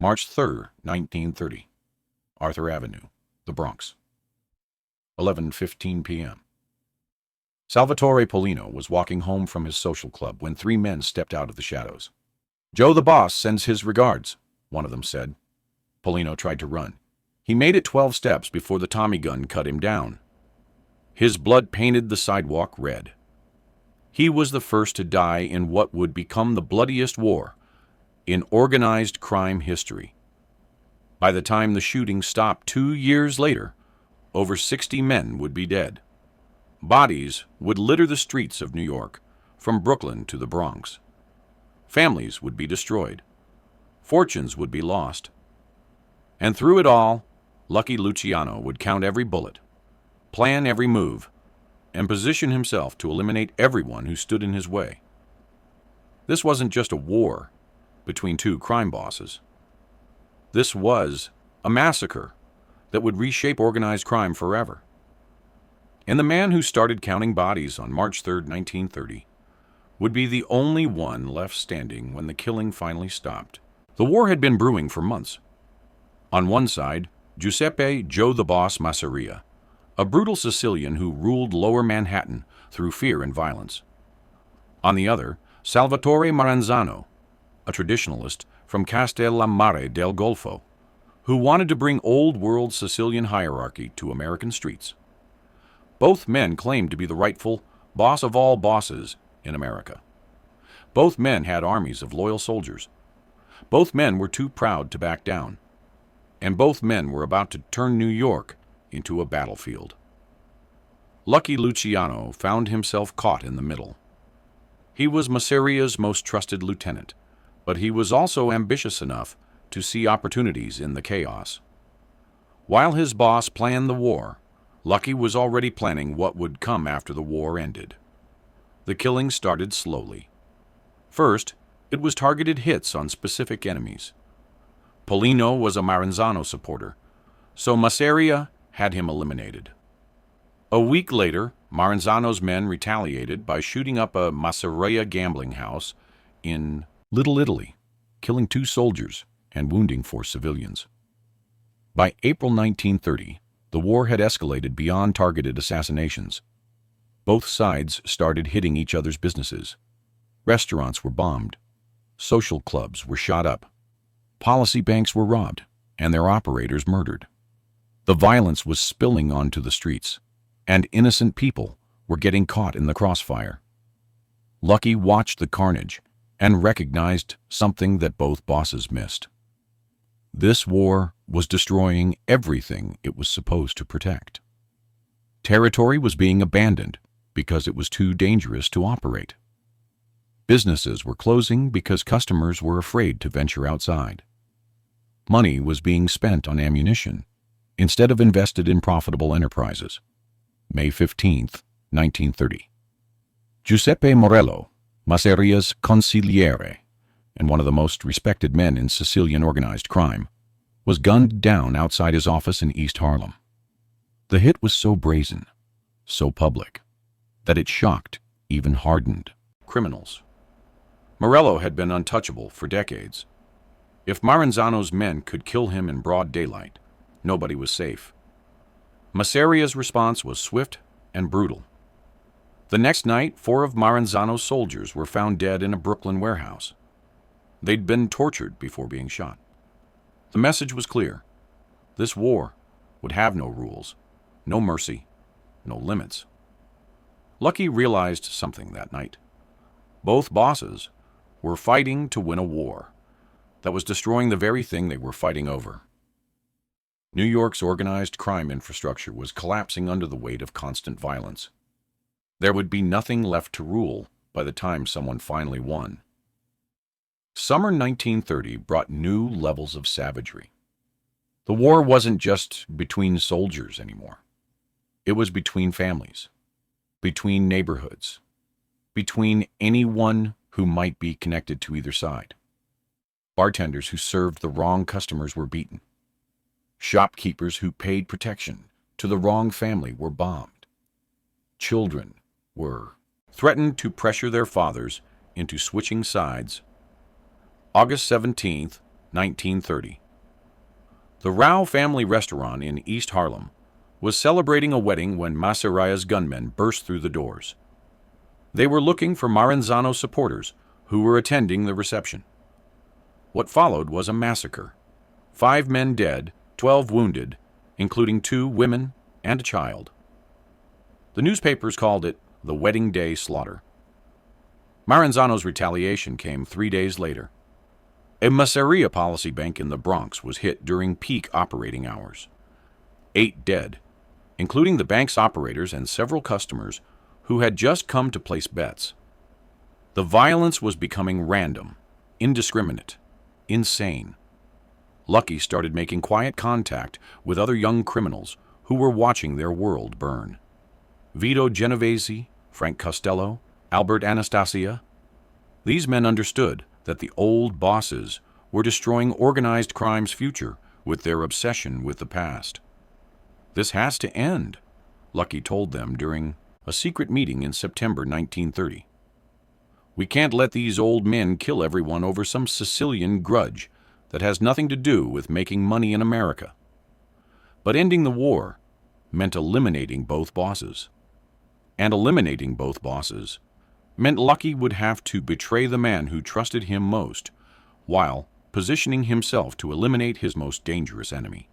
March 3rd, 1930. Arthur Avenue, the Bronx. 11:15 p.m. Salvatore Pollino was walking home from his social club when three men stepped out of the shadows. "Joe the boss sends his regards," one of them said. Pollino tried to run. He made it 12 steps before the Tommy gun cut him down. His blood painted the sidewalk red. He was the first to die in what would become the bloodiest war in organized crime history. By the time the shooting stopped 2 years later, over 60 men would be dead. Bodies would litter the streets of New York, from Brooklyn to the Bronx. Families would be destroyed. Fortunes would be lost. And through it all, Lucky Luciano would count every bullet, plan every move, and position himself to eliminate everyone who stood in his way. This wasn't just a war between two crime bosses. This was a massacre that would reshape organized crime forever. And the man who started counting bodies on March 3rd, 1930, would be the only one left standing when the killing finally stopped. The war had been brewing for months. On one side, Giuseppe "Joe the Boss" Masseria, a brutal Sicilian who ruled lower Manhattan through fear and violence. On the other, Salvatore Maranzano, a traditionalist from Castellammarese del Golfo, who wanted to bring old-world Sicilian hierarchy to American streets. Both men claimed to be the rightful boss of all bosses in America. Both men had armies of loyal soldiers. Both men were too proud to back down. And both men were about to turn New York into a battlefield. Lucky Luciano found himself caught in the middle. He was Masseria's most trusted lieutenant, but he was also ambitious enough to see opportunities in the chaos. While his boss planned the war, Lucky was already planning what would come after the war ended. The killing started slowly. First, it was targeted hits on specific enemies. Pollino was a Maranzano supporter, so Masseria had him eliminated. A week later, Maranzano's men retaliated by shooting up a Masseria gambling house in Little Italy, killing 2 soldiers and wounding 4 civilians. By April 1930, the war had escalated beyond targeted assassinations. Both sides started hitting each other's businesses. Restaurants were bombed. Social clubs were shot up. Policy banks were robbed, and their operators murdered. The violence was spilling onto the streets, and innocent people were getting caught in the crossfire. Lucky watched the carnage and recognized something that both bosses missed. This war was destroying everything it was supposed to protect. Territory was being abandoned because it was too dangerous to operate. Businesses were closing because customers were afraid to venture outside. Money was being spent on ammunition instead of invested in profitable enterprises. May 15th, 1930. Giuseppe Morello, Masseria's consigliere, and one of the most respected men in Sicilian organized crime, was gunned down outside his office in East Harlem. The hit was so brazen, so public, that it shocked even hardened criminals. Morello had been untouchable for decades. If Maranzano's men could kill him in broad daylight, nobody was safe. Masseria's response was swift and brutal. The next night, 4 of Maranzano's soldiers were found dead in a Brooklyn warehouse. They'd been tortured before being shot. The message was clear. This war would have no rules, no mercy, no limits. Lucky realized something that night. Both bosses were fighting to win a war that was destroying the very thing they were fighting over. New York's organized crime infrastructure was collapsing under the weight of constant violence. There would be nothing left to rule by the time someone finally won. Summer 1930 brought new levels of savagery. The war wasn't just between soldiers anymore. It was between families, between neighborhoods, between anyone who might be connected to either side. Bartenders who served the wrong customers were beaten. Shopkeepers who paid protection to the wrong family were bombed. Children were threatened to pressure their fathers into switching sides. August 17, 1930. The Rao family restaurant in East Harlem was celebrating a wedding when Massacres gunmen burst through the doors. They were looking for Maranzano supporters who were attending the reception. What followed was a massacre. 5 men dead, 12 wounded, including 2 women and a child. The newspapers called it the Wedding Day Slaughter. Maranzano's retaliation came 3 days later. A Masseria policy bank in the Bronx was hit during peak operating hours. 8 dead, including the bank's operators and several customers who had just come to place bets. The violence was becoming random, indiscriminate, insane. Lucky started making quiet contact with other young criminals who were watching their world burn. Vito Genovese, Frank Costello, Albert Anastasia. These men understood that the old bosses were destroying organized crime's future with their obsession with the past. This has to end, Lucky told them during a secret meeting in September 1930. We can't let these old men kill everyone over some Sicilian grudge that has nothing to do with making money in America. But ending the war meant eliminating both bosses. And eliminating both bosses meant Lucky would have to betray the man who trusted him most, while positioning himself to eliminate his most dangerous enemy.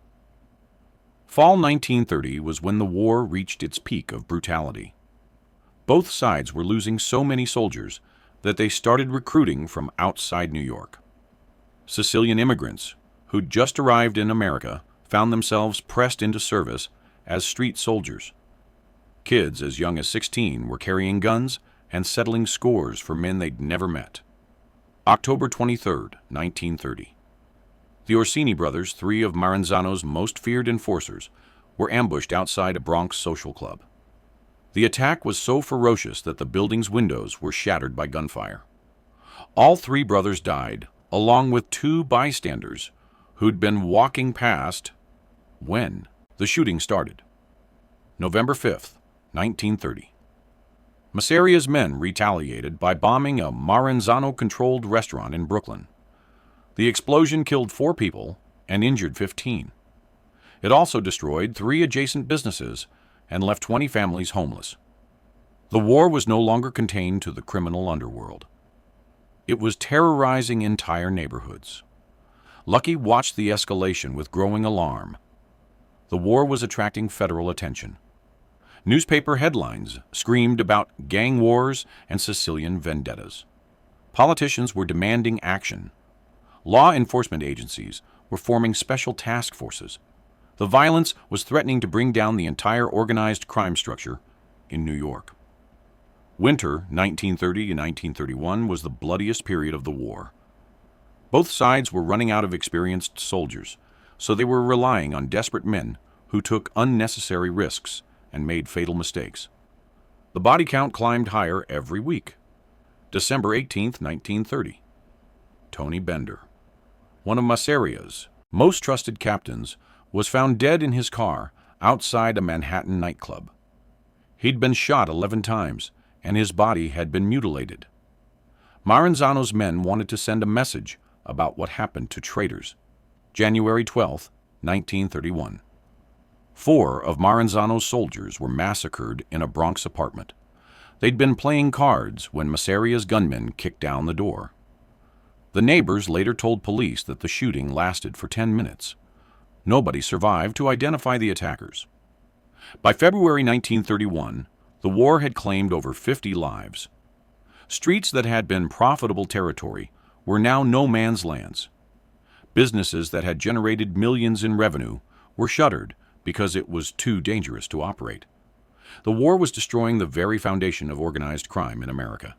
Fall 1930 was when the war reached its peak of brutality. Both sides were losing so many soldiers that they started recruiting from outside New York. Sicilian immigrants who'd just arrived in America found themselves pressed into service as street soldiers. Kids as young as 16 were carrying guns and settling scores for men they'd never met. October 23, 1930. The Orsini brothers, 3 of Maranzano's most feared enforcers, were ambushed outside a Bronx social club. The attack was so ferocious that the building's windows were shattered by gunfire. All 3 brothers died, along with 2 bystanders who'd been walking past when the shooting started. November 5, 1930. Masseria's men retaliated by bombing a Maranzano-controlled restaurant in Brooklyn. The explosion killed 4 people and injured 15. It also destroyed 3 adjacent businesses and left 20 families homeless. The war was no longer contained to the criminal underworld. It was terrorizing entire neighborhoods. Lucky watched the escalation with growing alarm. The war was attracting federal attention. Newspaper headlines screamed about gang wars and Sicilian vendettas. Politicians were demanding action. Law enforcement agencies were forming special task forces. The violence was threatening to bring down the entire organized crime structure in New York. Winter 1930 and 1931 was the bloodiest period of the war. Both sides were running out of experienced soldiers, so they were relying on desperate men who took unnecessary risks and made fatal mistakes. The body count climbed higher every week. December 18, 1930. Tony Bender, one of Masseria's most trusted captains, was found dead in his car outside a Manhattan nightclub. He'd been shot 11 times, and his body had been mutilated. Maranzano's men wanted to send a message about what happened to traitors. January 12, 1931. 4 of Maranzano's soldiers were massacred in a Bronx apartment. They'd been playing cards when Masseria's gunmen kicked down the door. The neighbors later told police that the shooting lasted for 10 minutes. Nobody survived to identify the attackers. By February 1931, the war had claimed over 50 lives. Streets that had been profitable territory were now no man's lands. Businesses that had generated millions in revenue were shuttered because it was too dangerous to operate. The war was destroying the very foundation of organized crime in America.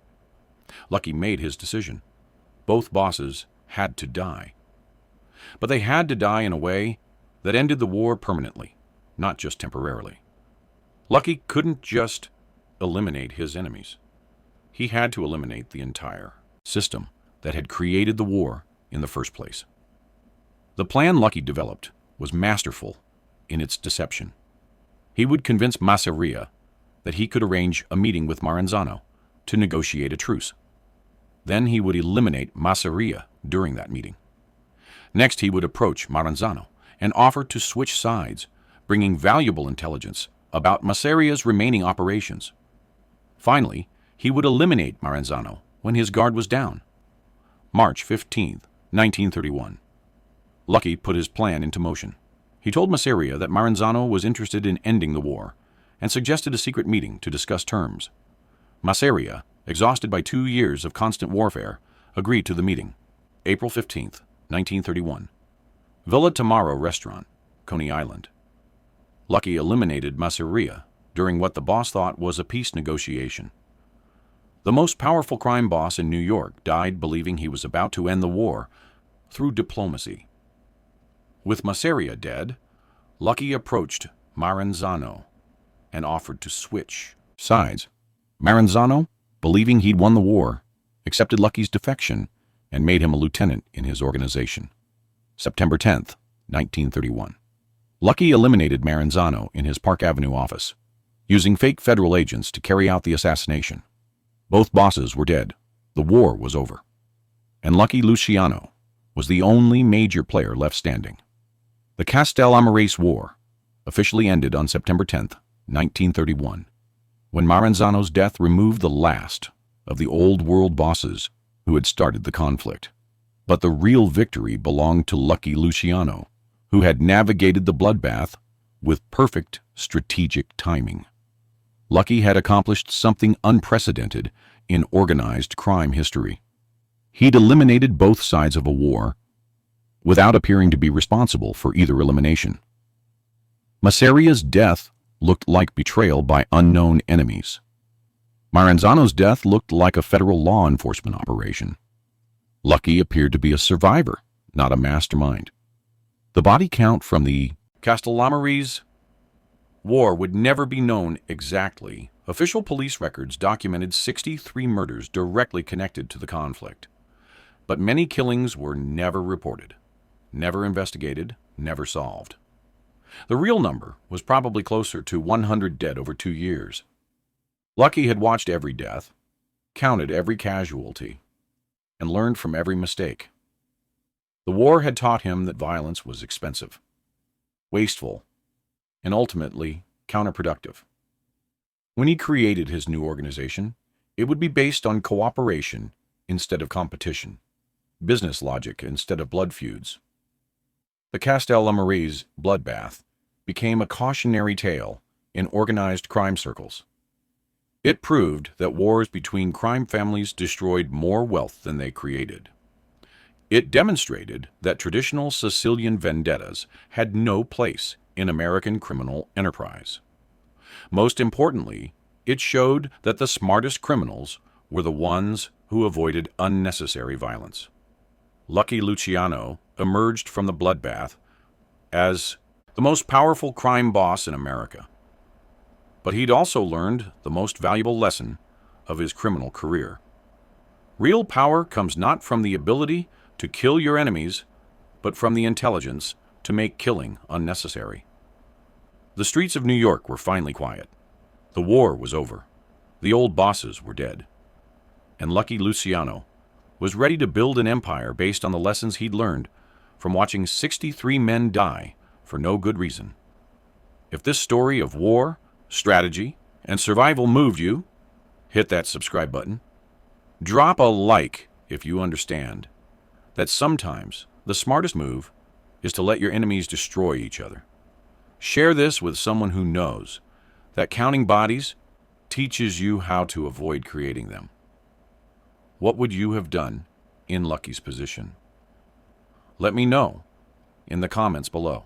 Lucky made his decision. Both bosses had to die. But they had to die in a way that ended the war permanently, not just temporarily. Lucky couldn't just eliminate his enemies. He had to eliminate the entire system that had created the war in the first place. The plan Lucky developed was masterful in its deception. He would convince Masseria that he could arrange a meeting with Maranzano to negotiate a truce. Then he would eliminate Masseria during that meeting. Next, he would approach Maranzano and offer to switch sides, bringing valuable intelligence about Massaria's remaining operations. Finally, he would eliminate Maranzano when his guard was down. March 15, 1931. Lucky put his plan into motion. He told Massaria that Maranzano was interested in ending the war and suggested a secret meeting to discuss terms. Massaria, exhausted by 2 years of constant warfare, agreed to the meeting. April 15, 1931. Villa Tamaro Restaurant, Coney Island. Lucky eliminated Massaria during what the boss thought was a peace negotiation. The most powerful crime boss in New York died believing he was about to end the war through diplomacy. With Massaria dead, Lucky approached Maranzano and offered to switch sides. Maranzano, believing he'd won the war, accepted Lucky's defection and made him a lieutenant in his organization. September 10, 1931. Lucky eliminated Maranzano in his Park Avenue office, using fake federal agents to carry out the assassination. Both bosses were dead. The war was over. And Lucky Luciano was the only major player left standing. The Castellammarese War officially ended on September 10, 1931, when Maranzano's death removed the last of the old world bosses who had started the conflict. But the real victory belonged to Lucky Luciano, who had navigated the bloodbath with perfect strategic timing. Lucky had accomplished something unprecedented in organized crime history. He'd eliminated both sides of a war without appearing to be responsible for either elimination. Massaria's death looked like betrayal by unknown enemies. Maranzano's death looked like a federal law enforcement operation. Lucky appeared to be a survivor, not a mastermind. The body count from the Castellammarese War would never be known exactly. Official police records documented 63 murders directly connected to the conflict. But many killings were never reported, never investigated, never solved. The real number was probably closer to 100 dead over 2 years. Lucky had watched every death, counted every casualty, and learned from every mistake. The war had taught him that violence was expensive, wasteful, and ultimately counterproductive. When he created his new organization, it would be based on cooperation instead of competition, business logic instead of blood feuds. The Castellammarese bloodbath became a cautionary tale in organized crime circles. It proved that wars between crime families destroyed more wealth than they created. It demonstrated that traditional Sicilian vendettas had no place in American criminal enterprise. Most importantly, it showed that the smartest criminals were the ones who avoided unnecessary violence. Lucky Luciano emerged from the bloodbath as the most powerful crime boss in America. But he'd also learned the most valuable lesson of his criminal career. Real power comes not from the ability to kill your enemies, but from the intelligence to make killing unnecessary. The streets of New York were finally quiet. The war was over. The old bosses were dead. And Lucky Luciano was ready to build an empire based on the lessons he'd learned from watching 63 men die for no good reason. If this story of war, strategy, and survival moved you, hit that subscribe button. Drop a like if you understand that sometimes the smartest move is to let your enemies destroy each other. Share this with someone who knows that counting bodies teaches you how to avoid creating them. What would you have done in Lucky's position? Let me know in the comments below.